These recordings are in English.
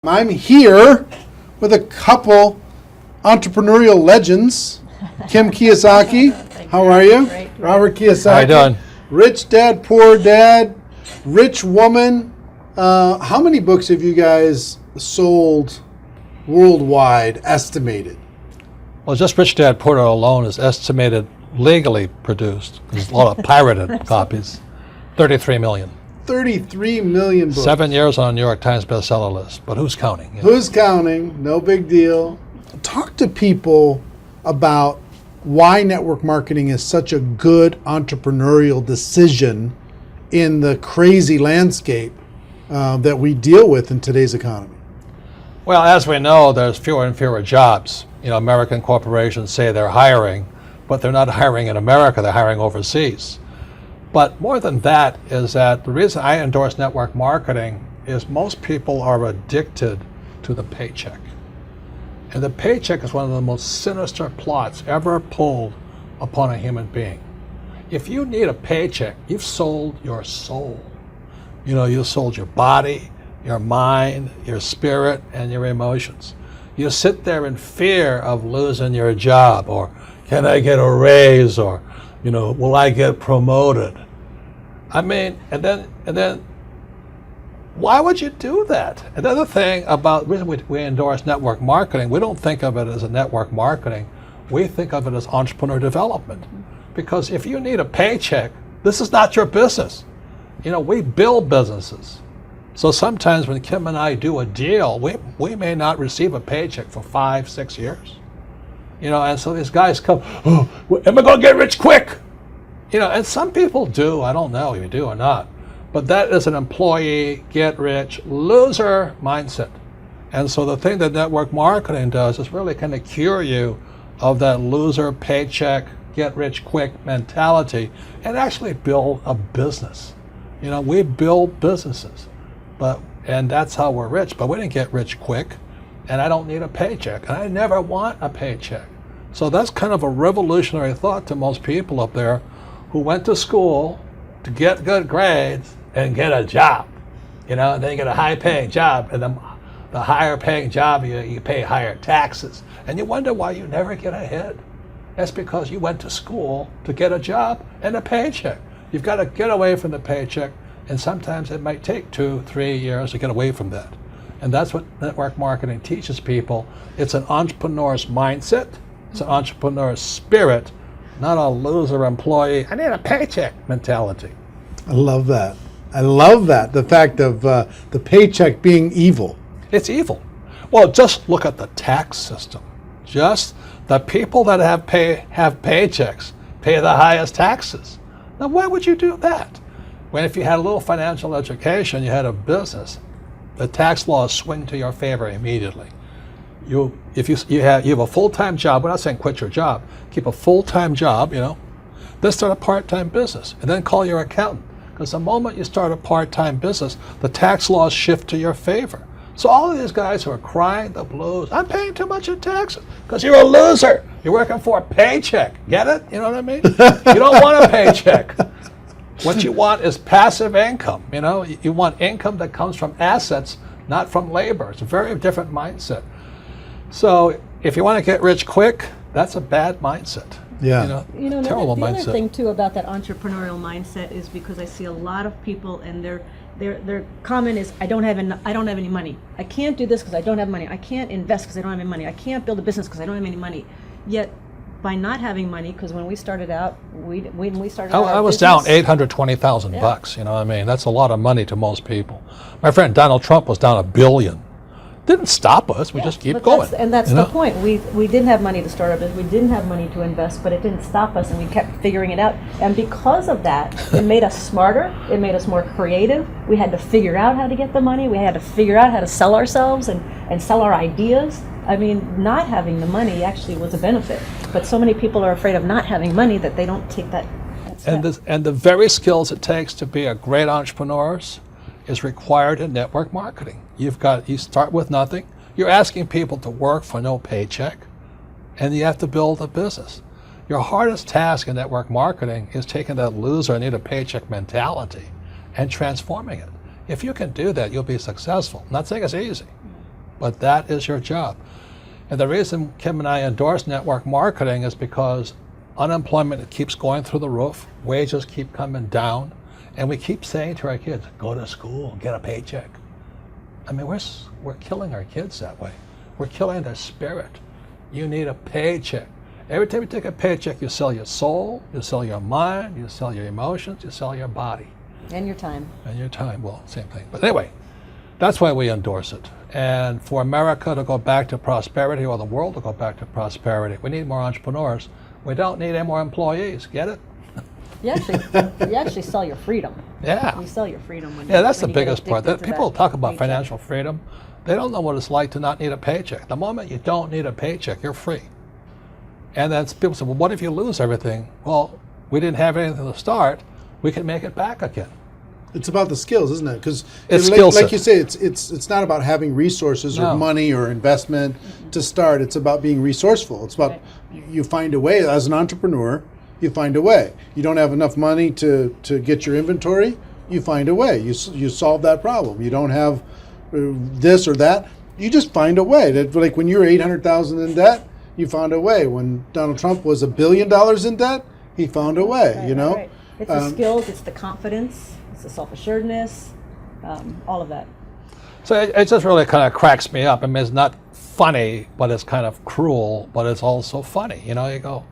I'm here with a couple entrepreneurial legends. Kim Kiyosaki, how are you? Great. Robert Kiyosaki. How you doing? Rich Dad, Poor Dad, Rich Woman. How many books have you guys sold worldwide, estimated? Well, just Rich Dad Poor Dad alone is estimated legally produced. There's a lot of pirated copies. 33 million. 33 million books. 7 years on a New York Times bestseller list, but who's counting? You know? Who's counting? No big deal. Talk to people about why network marketing is such a good entrepreneurial decision in the crazy landscape that we deal with in today's economy. Well, as we know, there's fewer and fewer jobs. You know, American corporations say they're hiring, but they're not hiring in America, they're hiring overseas. But more than that is that the reason I endorse network marketing is most people are addicted to the paycheck. And the paycheck is one of the most sinister plots ever pulled upon a human being. If you need a paycheck, you've sold your soul. You know, you sold your body, your mind, your spirit, and your emotions. You sit there in fear of losing your job, or can I get a raise, or, you know, will I get promoted? I mean, and then, why would you do that? Another thing about the reason we endorse network marketing, we don't think of it as a network marketing. We think of it as entrepreneur development. Because if you need a paycheck, this is not your business. You know, we build businesses. So sometimes when Kim and I do a deal, we may not receive a paycheck for 5-6 years. You know, and so these guys come, oh, am I going to get rich quick? You know, and some people do. I don't know if you do or not. But that is an employee, get rich, loser mindset. And so the thing that network marketing does is really kind of cure you of that loser paycheck, get rich quick mentality and actually build a business. You know, we build businesses, and that's how we're rich. But we didn't get rich quick, and I don't need a paycheck, and I never want a paycheck. So that's kind of a revolutionary thought to most people up there who went to school to get good grades and get a job, you know, and then you get a high-paying job, and the higher-paying job, you pay higher taxes, and you wonder why you never get ahead. That's because you went to school to get a job and a paycheck. You've got to get away from the paycheck, and sometimes it might take 2-3 years to get away from that. And that's what network marketing teaches people. It's an entrepreneur's mindset, it's an entrepreneur's spirit, not a loser employee, I need a paycheck mentality. I love that. I love that. The fact of the paycheck being evil. It's evil. Well, just look at the tax system. Just the people that have paychecks pay the highest taxes. Now, why would you do that? When if you had a little financial education, you had a business, the tax laws swing to your favor immediately. If you have a full-time job, we're not saying quit your job, keep a full-time job, you know, then start a part-time business, and then call your accountant. Because the moment you start a part-time business, the tax laws shift to your favor. So all of these guys who are crying the blues, I'm paying too much in taxes, because you're a loser. You're working for a paycheck. Get it? You know what I mean? You don't want a paycheck. What you want is passive income. You know, you want income that comes from assets, not from labor. It's a very different mindset. So if you want to get rich quick, that's a bad mindset. Yeah. You know, terrible the mindset. other thing too about that entrepreneurial mindset is because I see a lot of people and their comment is, I don't have any money. I can't do this because I don't have money. I can't invest because I don't have any money. I can't build a business because I don't have any money. Yet by not having money, because when we started out, I was down $820,000 bucks. You know what I mean? That's a lot of money to most people. My friend Donald Trump was down $1 billion. Didn't stop us. We just keep going. That's the point. We didn't have money to start a business. We didn't have money to invest, but it didn't stop us, and we kept figuring it out. And because of that, it made us smarter. It made us more creative. We had to figure out how to get the money. We had to figure out how to sell ourselves and sell our ideas. I mean, not having the money actually was a benefit. But so many people are afraid of not having money that they don't take that step. And the very skills it takes to be a great entrepreneur is required in network marketing. You start with nothing. You're asking people to work for no paycheck, and you have to build a business. Your hardest task in network marketing is taking that loser, I need a paycheck mentality and transforming it. If you can do that, you'll be successful. I'm not saying it's easy, but that is your job. And the reason Kim and I endorse network marketing is because unemployment keeps going through the roof, wages keep coming down, and we keep saying to our kids, go to school, get a paycheck. I mean, we're killing our kids that way. We're killing their spirit. You need a paycheck. Every time you take a paycheck, you sell your soul, you sell your mind, you sell your emotions, you sell your body. And your time. And your time, well, same thing. But anyway, that's why we endorse it. And for America to go back to prosperity, or the world to go back to prosperity, we need more entrepreneurs. We don't need any more employees. Get it? You actually sell your freedom. Yeah. You sell your freedom when Yeah, that's when the you get biggest part. addicted to People that talk about paycheck. financial freedom. They don't know what it's like to not need a paycheck. The moment you don't need a paycheck, you're free. And then people say, well, what if you lose everything? Well, we didn't have anything to start. We can make it back again. It's about the skills, isn't it? Because It's skill set. like you say, it's not about having resources or No. money or investment to start. It's about being resourceful. It's about you find a way as an entrepreneur. You find a way. You don't have enough money to get your inventory. You find a way. You solve that problem. You don't have this or that. You just find a way. That, like when you're $800,000 in debt, you found a way. When Donald Trump was $1 billion in debt, he found a way. Right, you know. right. It's the skills, it's the confidence, it's the self-assuredness, all of that. So it just really kind of cracks me up. I mean, it's not funny, but it's kind of cruel, but it's also funny. You know, you go,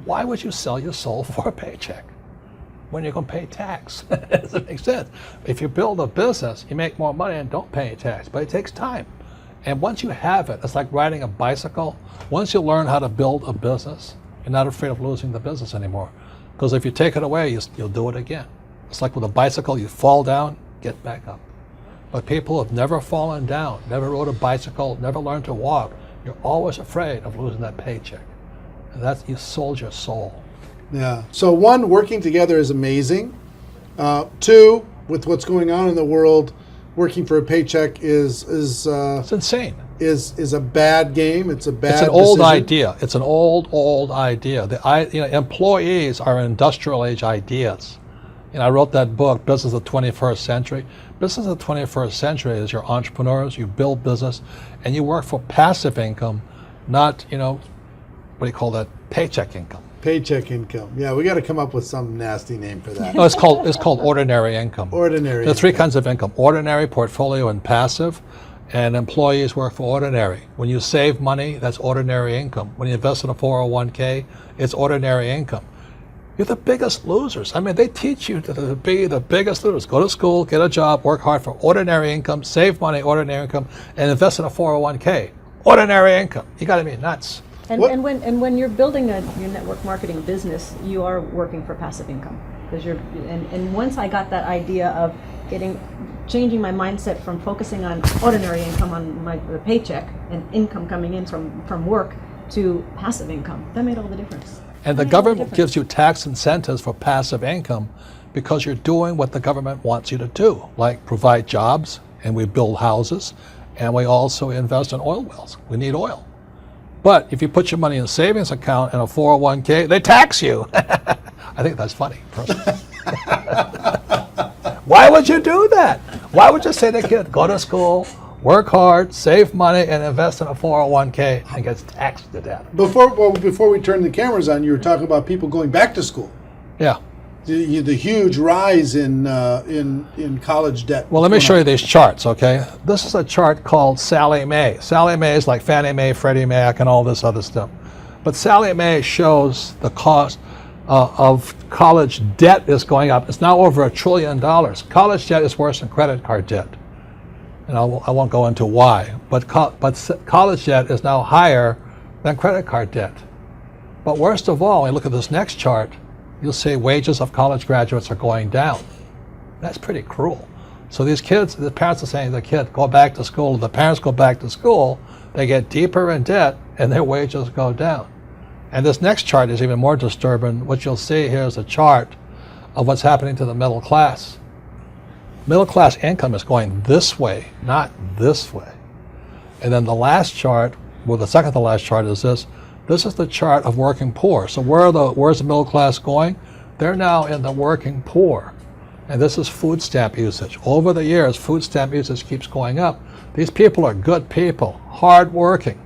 why would you sell your soul for a paycheck when you're going to pay tax? It doesn't make sense. If you build a business, you make more money and don't pay tax, but it takes time. And once you have it, it's like riding a bicycle. Once you learn how to build a business, you're not afraid of losing the business anymore. Because if you take it away, you'll do it again. It's like with a bicycle, you fall down, get back up. But people have never fallen down, never rode a bicycle, never learned to walk. You're always afraid of losing that paycheck. And that's, you sold your soul. Yeah. So one, working together is amazing. Two, with what's going on in the world, working for a paycheck is It's insane. is a bad game. It's a bad. It's an old decision. idea. It's an old idea. Employees are industrial age ideas. I wrote that book, Business of the 21st Century. Business of the 21st Century is your entrepreneurs, you build business, and you work for passive income, not, what do you call that, paycheck income. Paycheck income. Yeah, we got to come up with some nasty name for that. No, it's called ordinary income. Ordinary. There are three kinds of income: ordinary, portfolio, and passive. And employees work for ordinary. When you save money, that's ordinary income. When you invest in a 401k, it's ordinary income. You're the biggest losers. I mean, they teach you to be the biggest losers. Go to school, get a job, work hard for ordinary income, save money, ordinary income, and invest in a 401k. Ordinary income. You got to be nuts. And, What- and when you're building your network marketing business, you are working for passive income because and once I got that idea of changing my mindset from focusing on ordinary income on the paycheck and income coming in from work to passive income, that made all the difference. And the government gives you tax incentives for passive income because you're doing what the government wants you to do, like provide jobs, and we build houses, and we also invest in oil wells. We need oil. But if you put your money in a savings account and a 401k, they tax you. I think that's funny, personally. Why would you do that? Why would you say to a kid, go to school, work hard, save money, and invest in a 401k and gets taxed to death? Before we turn the cameras on, you were talking about people going back to school. Yeah. The huge rise in college debt. Well, let me show you these charts, okay? This is a chart called Sallie Mae. Sallie Mae is like Fannie Mae, Freddie Mac, and all this other stuff. But Sallie Mae shows the cost of college debt is going up. It's now over $1 trillion. College debt is worse than credit card debt. And I won't go into why. But college debt is now higher than credit card debt. But worst of all, when you look at this next chart, you'll see wages of college graduates are going down. That's pretty cruel. So these kids, the parents are saying to the kid, go back to school. The parents go back to school, they get deeper in debt, and their wages go down. And this next chart is even more disturbing. What you'll see here is a chart of what's happening to the middle class. Middle class income is going this way, not this way. And then the last chart, well, the second to last chart is this. This is the chart of working poor. So where's the middle class going? They're now in the working poor. And this is food stamp usage. Over the years, food stamp usage keeps going up These people are good people, hardworking.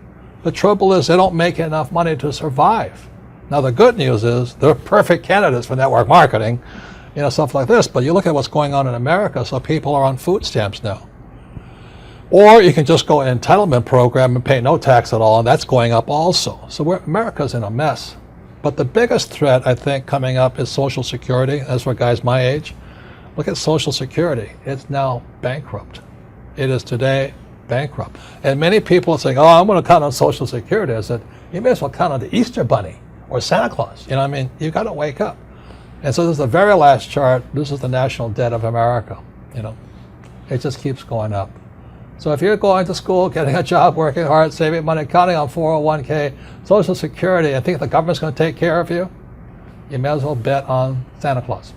The trouble is they don't make enough money to survive. Now the good news is they're perfect candidates for network marketing, stuff like this. But you look at what's going on in America, so people are on food stamps now. Or you can just go an entitlement program and pay no tax at all, and that's going up also. So America's in a mess. But the biggest threat, I think, coming up is Social Security. That's for guys my age. Look at Social Security. It's now bankrupt. It is today bankrupt. And many people are saying, oh, I'm going to count on Social Security. I said, you may as well count on the Easter Bunny or Santa Claus. You've got to wake up. And so this is the very last chart. This is the national debt of America. It just keeps going up. So if you're going to school, getting a job, working hard, saving money, counting on 401k, Social Security, and think the government's going to take care of you, you may as well bet on Santa Claus.